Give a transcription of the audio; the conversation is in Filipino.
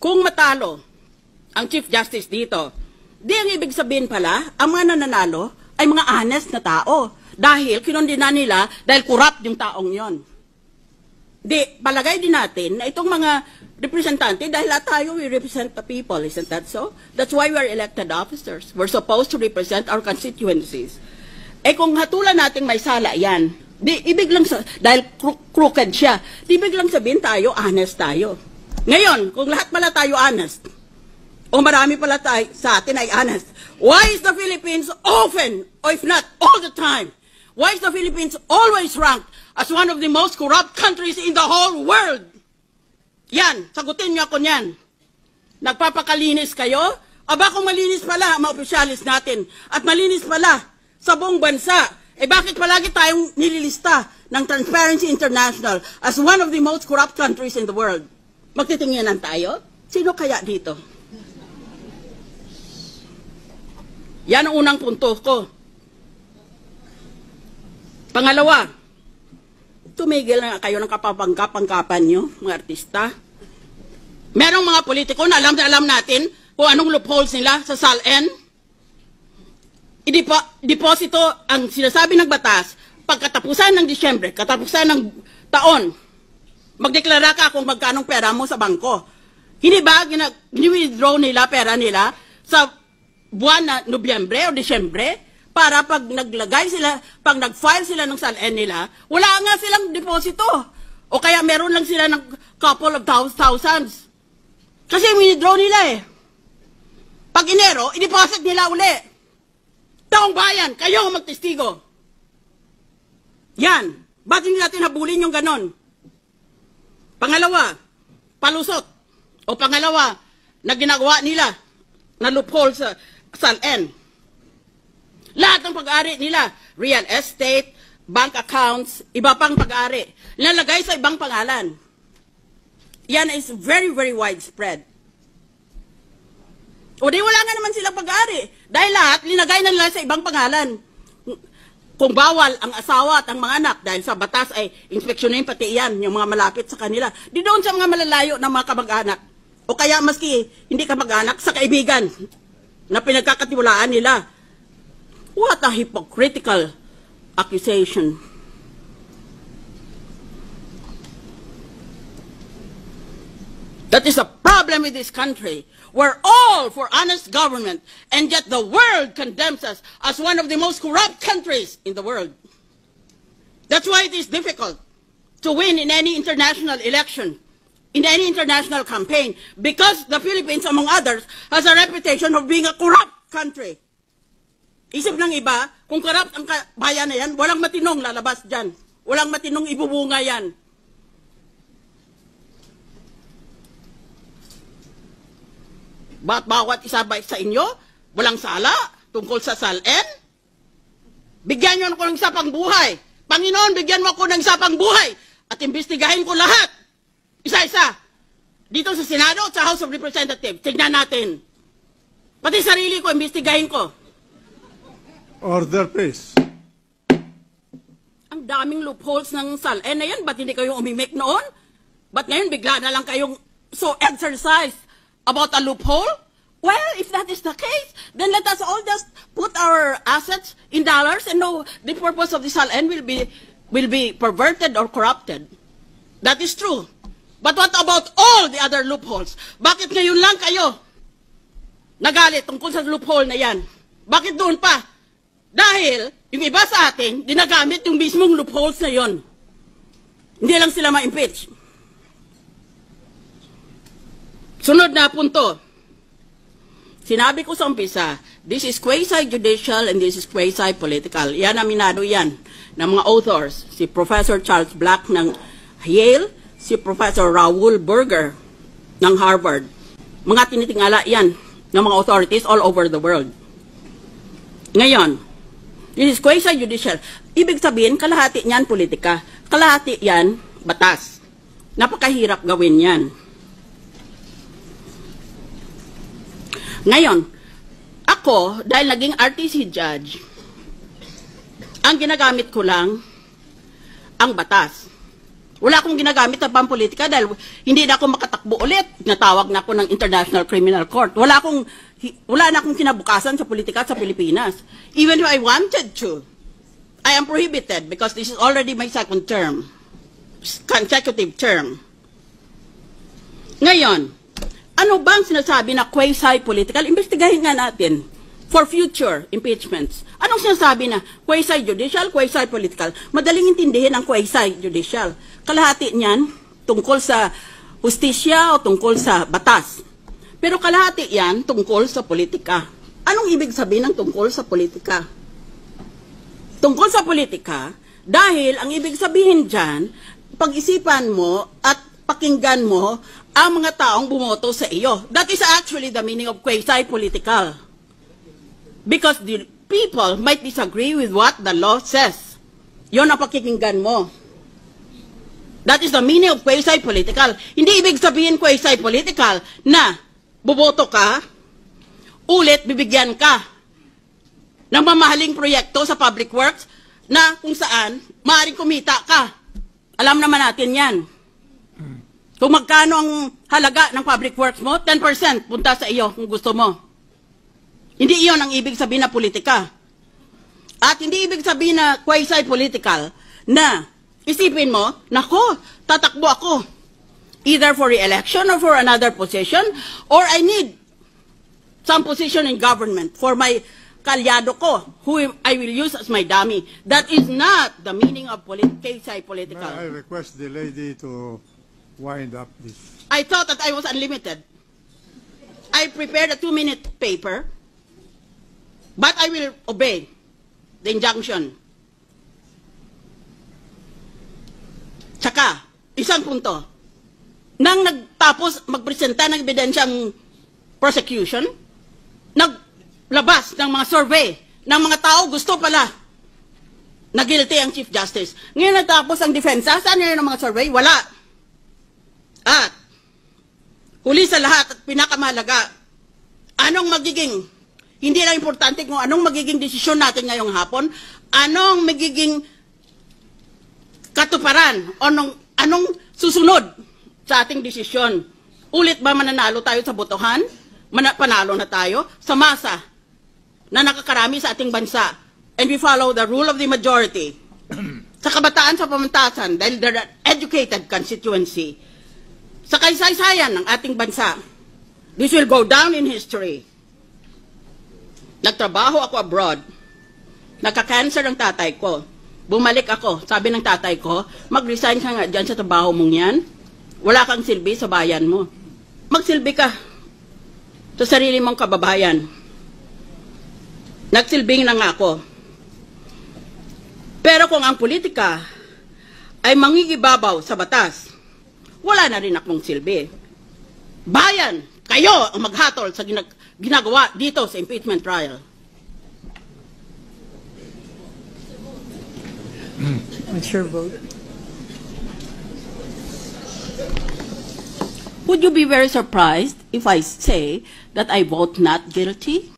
kung matalo ang Chief Justice dito, di ang ibig sabihin pala, ang mga nananalo ay mga honest na tao. Dahil kinondena nila dahil corrupt yung taong yon. Di, palagay din natin na itong mga representante, dahil lahat tayo, we represent the people, isn't that so? That's why we are elected officers. We're supposed to represent our constituencies. Eh kung hatulan natin may sala yan, di, ibig lang dahil crooked siya, di ibig lang sabihin tayo, honest tayo. Ngayon, kung lahat pala tayo honest, o marami pala tayo sa atin ay honest, why is the Philippines often, or if not all the time, why is the Philippines always ranked as one of the most corrupt countries in the whole world? Yan, sagutin niyo ako niyan. Nagpapakalinis kayo? Aba kung malinis pala ang mga opisyalis natin, at malinis pala sa buong bansa, eh bakit palagi tayong nililista ng Transparency International as one of the most corrupt countries in the world? Magtitinginan tayo? Sino kaya dito? Yan ang unang punto ko. Pangalawa, tumigil na kayo ng kapapangkapan nyo, mga artista. Merong mga politiko na alam natin kung anong loopholes nila sa SALN. Deposito ang sinasabi ng batas pagkatapusan ng Disyembre, katapusan ng taon. Magdeklara ka kung magkanong pera mo sa bangko. Hindi ba gini-withdraw nila pera nila sa buwan na Nobyembre o Disyembre para pag naglagay sila, pag nag-file sila ng SALN nila, wala nga silang deposito. O kaya meron lang sila ng couple of thousands. Kasi withdraw nila eh. Pag Enero, i-deposit nila uli. Taong bayan, kayo ang magtestigo. Yan. Ba't hindi natin habulin yung ganon? Pangalawa, palusot. O pangalawa, na ginagawa nila na loophole sa SALN. Lahat ng pag-ari nila, real estate, bank accounts, iba pang pag-ari, nalagay sa ibang pangalan. Yan is very, very widespread. O di wala nga naman silang pag-ari. Dahil lahat, linagay na nila sa ibang pangalan. Kung bawal ang asawa at ang mga anak, dahil sa batas ay inspeksyonin pati yan, yung mga malapit sa kanila, di doon sa mga malalayo ng mga kamag-anak. O kaya maski hindi kamag-anak, sa kaibigan na pinagkakatiwalaan nila. What a hypocritical accusation. That is a problem with this country. We're all for honest government, and yet the world condemns us as one of the most corrupt countries in the world. That's why it is difficult to win in any international election, in any international campaign, because the Philippines, among others, has a reputation of being a corrupt country. Isip ng iba, kung corrupt ang bayan na yan, walang matinong lalabas dyan. Walang matinong ibubunga yan. Ba't bawat isa ba sa inyo, walang sala tungkol sa SALN? Bigyan nyo ako ng isa pang buhay. Panginoon, bigyan mo ako ng isa pang buhay at imbestigahin ko lahat. Isa-isa. Dito sa Senado at sa House of Representatives. Tignan natin. Pati sarili ko, imbestigahin ko. Order, please. Ang daming loopholes ng SALN na yan. Ba't hindi kayo umimik noon? Ba't ngayon bigla na lang kayong so exercised about a loophole? Well, if that is the case, then let us all just put our assets in dollars and know the purpose of the SALN will be perverted or corrupted. That is true. But what about all the other loopholes? Bakit ngayon lang kayo nagalit tungkol sa loophole na yan? Bakit doon pa? Dahil yung iba sa atin, dinagamit yung mismong loopholes na yon. Hindi lang sila ma-impeach. Sunod na punto. Sinabi ko sa umpisa, this is quasi-judicial and this is quasi-political. Yan, aminado yan ng mga authors. Si Professor Charles Black ng Yale, si Professor Raoul Berger ng Harvard. Mga tinitingala yan ng mga authorities all over the world. Ngayon, this is quasi-judicial. Ibig sabihin, kalahati niyan politika. Kalahati yan batas. Napakahirap gawin yan. Ngayon, ako, dahil naging RTC judge, ang ginagamit ko lang ang batas. Wala akong ginagamit na pampolitika dahil hindi na ako makatakbo ulit. Natawag na ako ng International Criminal Court. Wala na akong kinabukasan sa politika sa Pilipinas. Even if I wanted to, I am prohibited because this is already my second term, consecutive term. Ngayon, ano bang sinasabi na quasi-political? Investigahin nga natin for future impeachments. Anong sinasabi na quasi-judicial, quasi-political? Madaling intindihin ang quasi-judicial. Kalahati niyan tungkol sa hustisya o tungkol sa batas. Pero kalahati yan tungkol sa politika. Anong ibig sabihin ng tungkol sa politika? Tungkol sa politika, dahil ang ibig sabihin dyan, pag-isipan mo at pakinggan mo ang mga taong bumoto sa iyo. That is actually the meaning of quasi-political. Because the people might disagree with what the law says. Yon ang pakikinggan mo. That is the meaning of quasi-political. Hindi ibig sabihin quasi-political na buboto ka, ulit bibigyan ka ng mamahaling proyekto sa public works na kung saan maaaring kumita ka. Alam naman natin yan. Kung magkano ang halaga ng public works mo, 10% punta sa iyo kung gusto mo. Hindi iyon ang ibig sabihin na politika. At hindi ibig sabihin na quasi-political na isipin mo, nako, tatakbo ako. Either for re-election or for another position, or I need some position in government for my kalyado ko, who I will use as my dummy. That is not the meaning of quasi-political. I request the lady to wind up this. I thought that I was unlimited. I prepared a 2-minute paper, but I will obey the injunction. Tsaka, isang punto. Nang nagtapos magpresenta ng ebidensyang prosecution, naglabas ng mga survey ng mga tao gusto pala na guilty ang Chief Justice. Ngayon natapos ang defensa, saan yun ang mga survey? Wala. At, huli sa lahat at pinakamahalaga, anong magiging, hindi lang importante kung anong magiging desisyon natin ngayong hapon, anong magiging katuparan, anong susunod sa ating desisyon. Ulit ba mananalo tayo sa botohan? Panalo na tayo sa masa na nakakarami sa ating bansa. And we follow the rule of the majority. Sa kabataan sa pamantasan, dahil they're an educated constituency, sa kaysaysayan ng ating bansa, this will go down in history. Nagtrabaho ako abroad. Nagka-cancer ang tatay ko. Bumalik ako. Sabi ng tatay ko, mag-resign ka nga dyan sa trabaho mong yan. Wala kang silbi sa bayan mo. Magsilbi ka sa sarili mong kababayan. Nagsilbing na nga ako. Pero kung ang politika ay mangigibabaw sa batas, wala na rin akong silbi. Bayan, kayo ang maghatol sa ginagawa dito sa impeachment trial. What's your vote? Would you be very surprised if I say that I vote not guilty?